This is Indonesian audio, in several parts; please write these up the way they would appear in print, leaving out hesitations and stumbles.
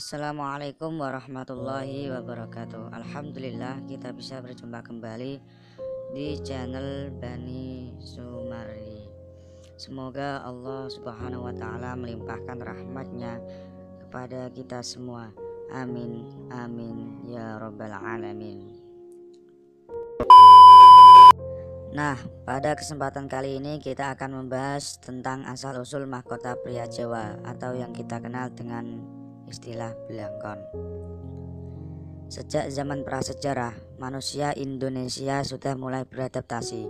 Assalamualaikum warahmatullahi wabarakatuh. Alhamdulillah kita bisa berjumpa kembali di channel Bani Sumari. Semoga Allah subhanahu wa ta'ala melimpahkan rahmatnya kepada kita semua. Amin, amin, ya rabbal alamin. Nah, pada kesempatan kali ini kita akan membahas tentang asal-usul mahkota pria Jawa atau yang kita kenal dengan istilah belangkon. Sejak zaman prasejarah, manusia Indonesia sudah mulai beradaptasi.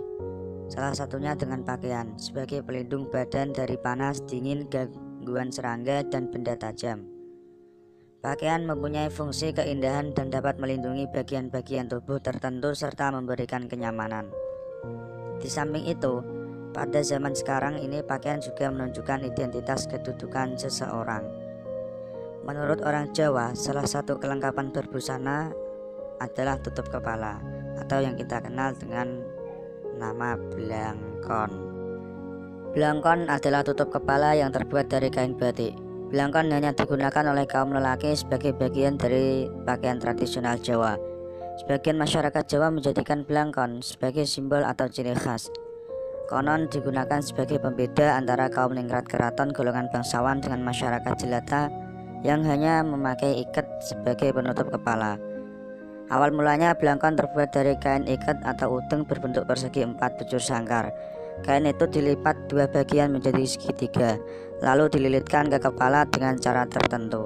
Salah satunya dengan pakaian sebagai pelindung badan dari panas, dingin, gangguan serangga, dan benda tajam. Pakaian mempunyai fungsi keindahan dan dapat melindungi bagian-bagian tubuh tertentu serta memberikan kenyamanan. Di samping itu, pada zaman sekarang ini pakaian juga menunjukkan identitas kedudukan seseorang. Menurut orang Jawa, salah satu kelengkapan berbusana adalah tutup kepala atau yang kita kenal dengan nama belangkon. Belangkon adalah tutup kepala yang terbuat dari kain batik. Belangkon hanya digunakan oleh kaum lelaki sebagai bagian dari pakaian tradisional Jawa. Sebagian masyarakat Jawa menjadikan belangkon sebagai simbol atau ciri khas. Konon digunakan sebagai pembeda antara kaum ningrat keraton golongan bangsawan dengan masyarakat jelata yang hanya memakai ikat sebagai penutup kepala. Awal mulanya belangkon terbuat dari kain ikat atau udeng berbentuk persegi 4 bujur sangkar. Kain itu dilipat dua bagian menjadi segitiga, lalu dililitkan ke kepala dengan cara tertentu.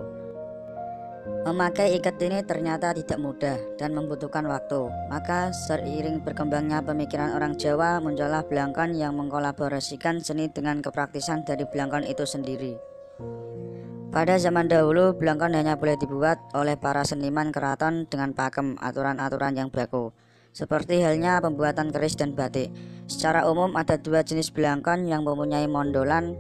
Memakai ikat ini ternyata tidak mudah dan membutuhkan waktu. Maka seiring berkembangnya pemikiran orang Jawa, muncullah belangkon yang mengkolaborasikan seni dengan kepraktisan dari belangkon itu sendiri. Pada zaman dahulu, belangkon hanya boleh dibuat oleh para seniman keraton dengan pakem aturan-aturan yang baku, seperti halnya pembuatan keris dan batik. Secara umum ada dua jenis belangkon yang mempunyai mondolan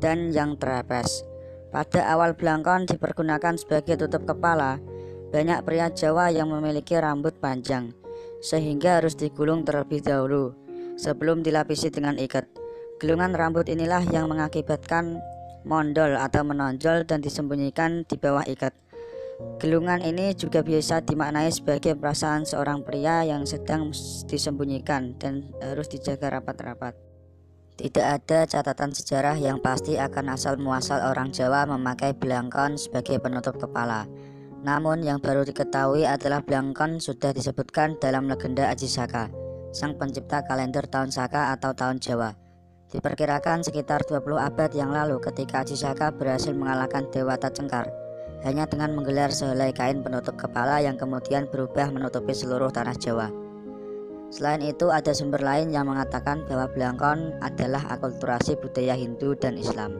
dan yang trapez. Pada awal belangkon dipergunakan sebagai tutup kepala. Banyak pria Jawa yang memiliki rambut panjang, sehingga harus digulung terlebih dahulu sebelum dilapisi dengan ikat. Gulungan rambut inilah yang mengakibatkan mondol atau menonjol dan disembunyikan di bawah ikat. Gulungan ini juga biasa dimaknai sebagai perasaan seorang pria yang sedang disembunyikan dan harus dijaga rapat-rapat. Tidak ada catatan sejarah yang pasti akan asal-muasal orang Jawa memakai belangkon sebagai penutup kepala. Namun yang baru diketahui adalah belangkon sudah disebutkan dalam legenda Aji Saka, sang pencipta kalender tahun Saka atau tahun Jawa. Diperkirakan sekitar 20 abad yang lalu ketika Aji Saka berhasil mengalahkan Dewata Cengkar hanya dengan menggelar sehelai kain penutup kepala yang kemudian berubah menutupi seluruh tanah Jawa. Selain itu, ada sumber lain yang mengatakan bahwa belangkon adalah akulturasi budaya Hindu dan Islam.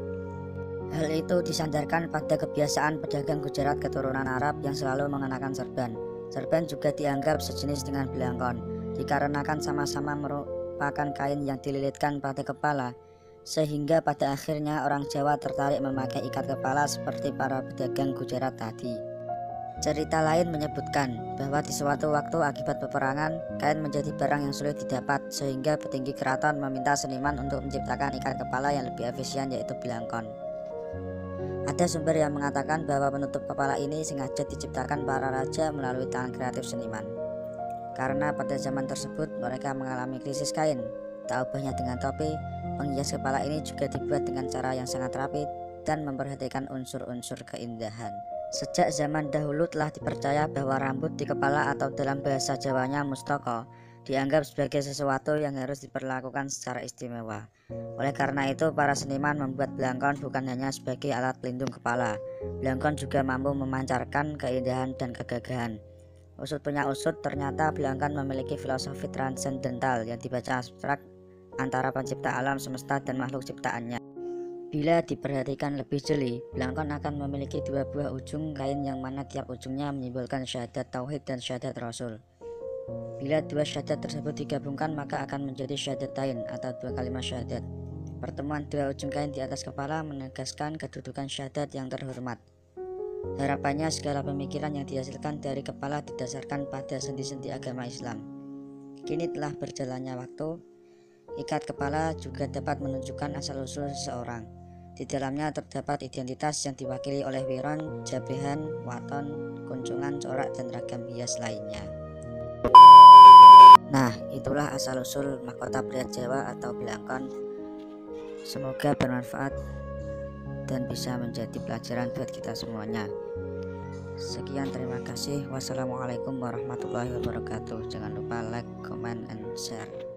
Hal itu disandarkan pada kebiasaan pedagang Gujarat keturunan Arab yang selalu mengenakan serban. Serban juga dianggap sejenis dengan belangkon, dikarenakan sama-sama merupakan kain yang dililitkan pada kepala, sehingga pada akhirnya orang Jawa tertarik memakai ikat kepala seperti para pedagang Gujarat tadi. Cerita lain menyebutkan bahwa di suatu waktu akibat peperangan, kain menjadi barang yang sulit didapat sehingga petinggi keraton meminta seniman untuk menciptakan ikat kepala yang lebih efisien, yaitu belangkon. Ada sumber yang mengatakan bahwa penutup kepala ini sengaja diciptakan para raja melalui tangan kreatif seniman. Karena pada zaman tersebut mereka mengalami krisis kain, tak ubahnya dengan topi, penghias kepala ini juga dibuat dengan cara yang sangat rapi dan memperhatikan unsur-unsur keindahan. Sejak zaman dahulu telah dipercaya bahwa rambut di kepala atau dalam bahasa Jawanya mustaka dianggap sebagai sesuatu yang harus diperlakukan secara istimewa. Oleh karena itu, para seniman membuat belangkon bukan hanya sebagai alat pelindung kepala. Belangkon juga mampu memancarkan keindahan dan kegagahan. Usut punya usut, ternyata belangkon memiliki filosofi transendental yang dibaca abstrak antara pencipta alam semesta dan makhluk ciptaannya. Bila diperhatikan lebih jeli, belangkon akan memiliki dua buah ujung kain yang mana tiap ujungnya menyimbolkan syahadat tauhid dan syahadat rasul. Bila dua syahadat tersebut digabungkan, maka akan menjadi syahadatain atau dua kalimat syahadat. Pertemuan dua ujung kain di atas kepala menegaskan kedudukan syahadat yang terhormat. Harapannya segala pemikiran yang dihasilkan dari kepala didasarkan pada sendi-sendi agama Islam. Kini telah berjalannya waktu, ikat kepala juga dapat menunjukkan asal-usul seseorang. Di dalamnya terdapat identitas yang diwakili oleh wiron, jabehan, waton, kunjungan, corak, dan ragam hias lainnya. Nah, itulah asal-usul mahkota pria Jawa atau belangkon. Semoga bermanfaat dan bisa menjadi pelajaran buat kita semuanya. Sekian, terima kasih. Wassalamualaikum warahmatullahi wabarakatuh. Jangan lupa like, comment, and share.